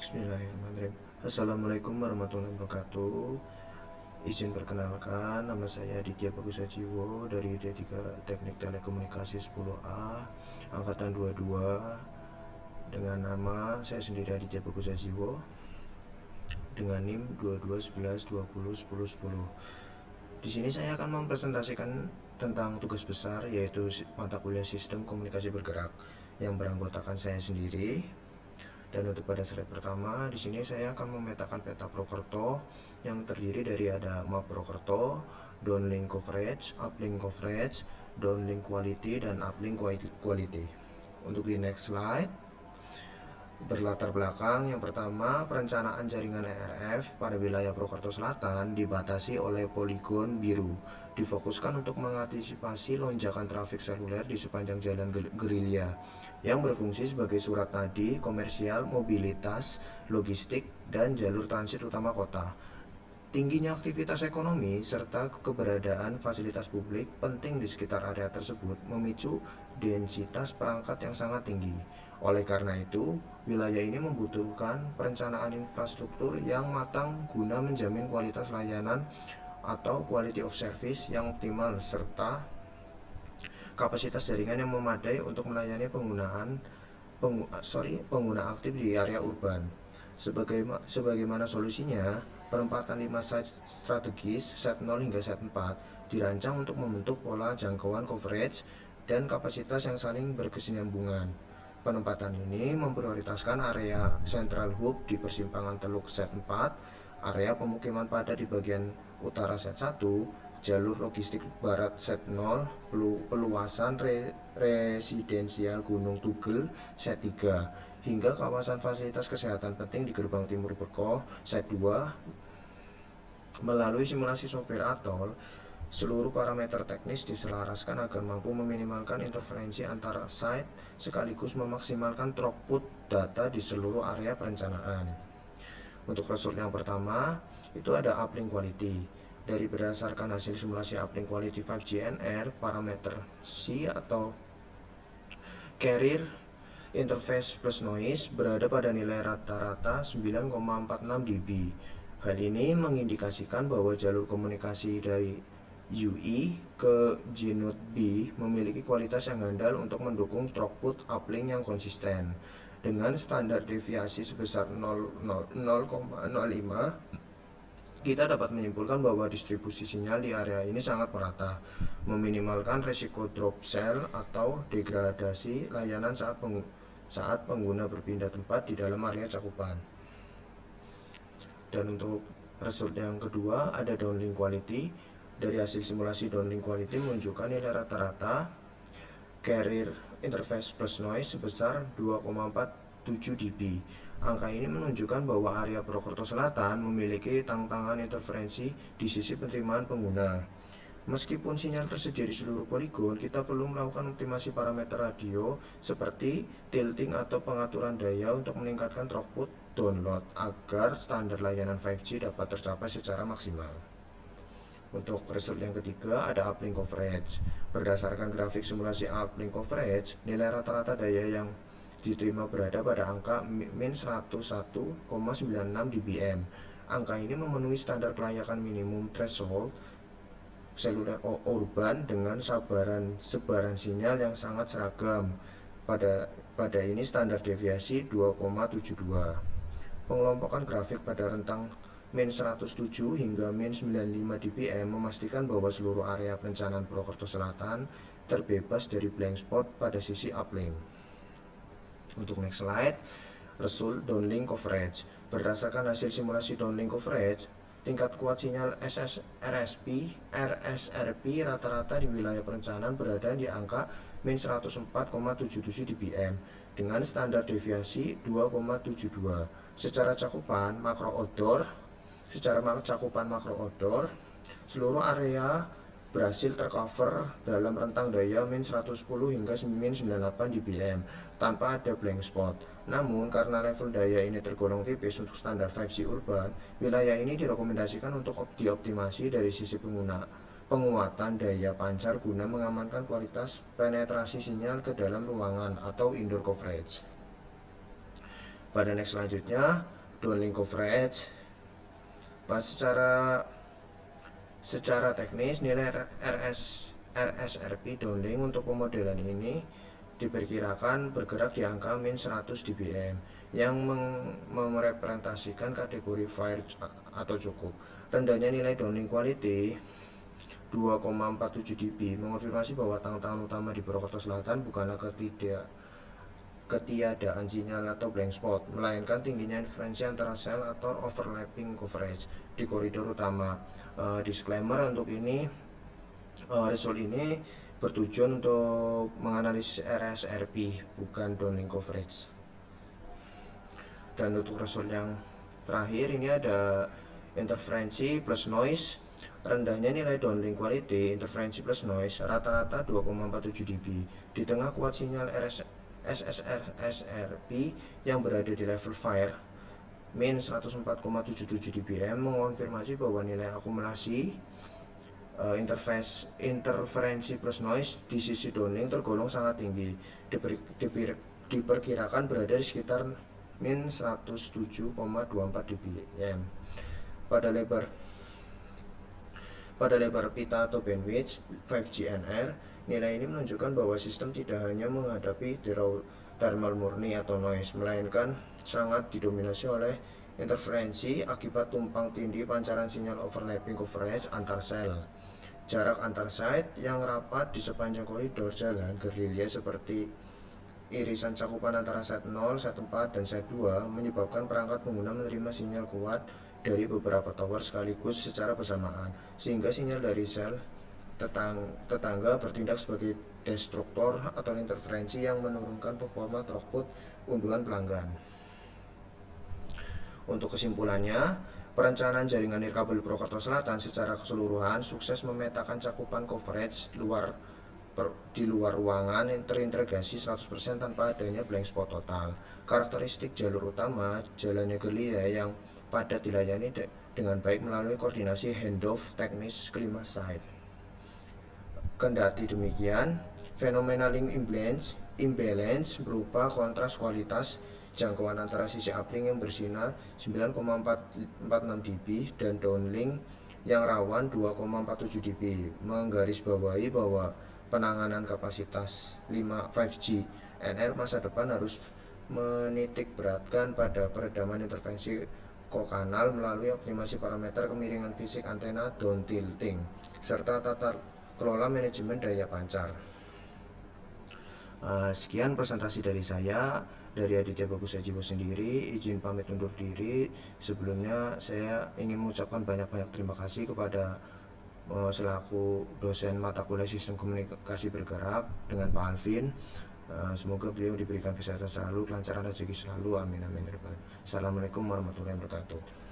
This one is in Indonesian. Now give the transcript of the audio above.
Bismillahirrahmanirrahim. Assalamualaikum warahmatullahi wabarakatuh. Izin perkenalkan, nama saya Aditya Bagus Ajiwo dari D3 Teknik Telekomunikasi 10A Angkatan 22. Dengan nama saya sendiri Aditya Bagus Ajiwo dengan NIM 2211201010. Di sini saya akan mempresentasikan tentang tugas besar, yaitu mata kuliah Sistem Komunikasi Bergerak yang beranggotakan saya sendiri. Dan untuk pada slide pertama, di sini saya akan memetakan peta Prokerto yang terdiri dari ada map Prokerto, downlink coverage, uplink coverage, downlink quality, dan uplink quality. Untuk di next slide, berlatar belakang yang pertama, perencanaan jaringan ERF pada wilayah Prokerto Selatan dibatasi oleh poligon biru, difokuskan untuk mengantisipasi lonjakan trafik seluler di sepanjang jalan gerilya yang berfungsi sebagai surat nadi komersial, mobilitas, logistik, dan jalur transit utama kota. Tingginya aktivitas ekonomi serta keberadaan fasilitas publik penting di sekitar area tersebut memicu densitas perangkat yang sangat tinggi. Oleh karena itu, wilayah ini membutuhkan perencanaan infrastruktur yang matang guna menjamin kualitas layanan atau quality of service yang optimal serta kapasitas jaringan yang memadai untuk melayani pengguna aktif di area urban. Sebagaimana solusinya, penempatan 5 site strategis set 0 hingga set 4 dirancang untuk membentuk pola jangkauan coverage dan kapasitas yang saling berkesinambungan. Penempatan ini memprioritaskan area Central Hub di persimpangan Teluk set 4, area pemukiman padat di bagian utara set 1, jalur logistik barat set 0, peluasan residensial Gunung Tugel set 3, hingga kawasan fasilitas kesehatan penting di gerbang timur Berkoh set 2. Melalui simulasi software Atol, seluruh parameter teknis diselaraskan agar mampu meminimalkan interferensi antara site sekaligus memaksimalkan throughput data di seluruh area perencanaan. Untuk result yang pertama, itu ada uplink quality. Dari berdasarkan hasil simulasi uplink quality 5GNR, parameter C atau carrier interface plus noise berada pada nilai rata-rata 9,46 dB. Hal ini mengindikasikan bahwa jalur komunikasi dari UE ke G-Node B memiliki kualitas yang handal untuk mendukung throughput uplink yang konsisten. Dengan standar deviasi sebesar 0,05, kita dapat menyimpulkan bahwa distribusi sinyal di area ini sangat merata, meminimalkan risiko drop cell atau degradasi layanan saat pengguna berpindah tempat di dalam area cakupan. Dan untuk result yang kedua, ada downlink quality. Dari hasil simulasi downlink quality menunjukkan nilai rata-rata carrier interface plus noise sebesar 2,47 dB. Angka ini menunjukkan bahwa area Prokerto Selatan memiliki tantangan interferensi di sisi penerimaan pengguna. Meskipun sinyal tersedia di seluruh poligon, kita perlu melakukan optimasi parameter radio seperti tilting atau pengaturan daya untuk meningkatkan throughput download agar standar layanan 5G dapat tercapai secara maksimal. Untuk result yang ketiga, ada uplink coverage. Berdasarkan grafik simulasi uplink coverage, nilai rata-rata daya yang diterima berada pada angka min 101,96 dBm. Angka ini memenuhi standar kelayakan minimum threshold seluler urban dengan sebaran sinyal yang sangat seragam. Pada ini standar deviasi 2,72. Pengelompokan grafik pada rentang min 107 hingga min 95 dBm memastikan bahwa seluruh area perencanaan Prokerto Selatan terbebas dari blank spot pada sisi uplink. Untuk next slide, result downlink coverage. Berdasarkan hasil simulasi downlink coverage, tingkat kuat sinyal RSRP rata-rata di wilayah perencanaan berada di angka min 104,77 dBm dengan standar deviasi 2,72. Secara cakupan makro outdoor, seluruh area berhasil tercover dalam rentang daya min 110 hingga min 98 dBm tanpa ada blank spot. Namun karena level daya ini tergolong tipis untuk standar 5G urban, wilayah ini direkomendasikan untuk dioptimasi dari sisi penguatan daya pancar guna mengamankan kualitas penetrasi sinyal ke dalam ruangan atau indoor coverage. Pada next selanjutnya, downlink coverage. Pas secara teknis nilai RSRP downlink untuk pemodelan ini diperkirakan bergerak di angka min 100 dBm yang merepresentasikan kategori fire atau cukup. Rendahnya nilai downlink quality 2,47 dB mengonfirmasi bahwa tantangan utama di Purwokerto Selatan bukanlah ketiadaan sinyal atau blank spot, melainkan tingginya interferensi antara sel atau overlapping coverage di koridor utama. Disclaimer untuk ini, result ini bertujuan untuk menganalisis RSRP, bukan downlink coverage. Dan untuk result yang terakhir ini ada interferensi plus noise. Rendahnya nilai downlink quality, interferensi plus noise rata-rata 2,47 dB. Di tengah kuat sinyal SSRP yang berada di level fire min 104,77 dBm mengonfirmasi bahwa nilai akumulasi interferensi plus noise di sisi downlink tergolong sangat tinggi, diperkirakan berada di sekitar min 107,24 dBm. Pada lebar pita atau bandwidth 5GNR, nilai ini menunjukkan bahwa sistem tidak hanya menghadapi thermal murni atau noise, melainkan sangat didominasi oleh interferensi akibat tumpang tindih pancaran sinyal overlapping coverage antar sel. Jarak antar site yang rapat di sepanjang koridor jalan gerilya seperti irisan cakupan antara site 0, site 4, dan site 2 menyebabkan perangkat pengguna menerima sinyal kuat dari beberapa tower sekaligus secara bersamaan, sehingga sinyal dari sel tetangga bertindak sebagai destruktor atau interferensi yang menurunkan performa throughput unduhan pelanggan. Untuk kesimpulannya, perencanaan jaringan nirkabel Purwokerto Selatan secara keseluruhan sukses memetakan cakupan coverage di luar ruangan yang terintegrasi 100% tanpa adanya blank spot total. Karakteristik jalur utama, jalannya gerilya yang padat dilayani dengan baik melalui koordinasi handoff teknis kelima site. Kendati demikian, fenomena link imbalance berupa kontras kualitas jangkauan antara sisi uplink yang bersinar 9,46 dB dan downlink yang rawan 2,47 dB menggarisbawahi bahwa penanganan kapasitas 5G NR masa depan harus menitik beratkan pada peredaman intervensi kokanal melalui optimasi parameter kemiringan fisik antena down tilting serta tata kelola manajemen daya pancar. Sekian presentasi dari saya, dari Aditya Bagus Ajiwo sendiri. Izin pamit undur diri. Sebelumnya saya ingin mengucapkan banyak-banyak terima kasih kepada selaku dosen mata kuliah Sistem Komunikasi Bergerak dengan Pak Alvin. Semoga beliau diberikan kesehatan selalu, kelancaran rezeki selalu, amin amin. Assalamualaikum warahmatullahi wabarakatuh.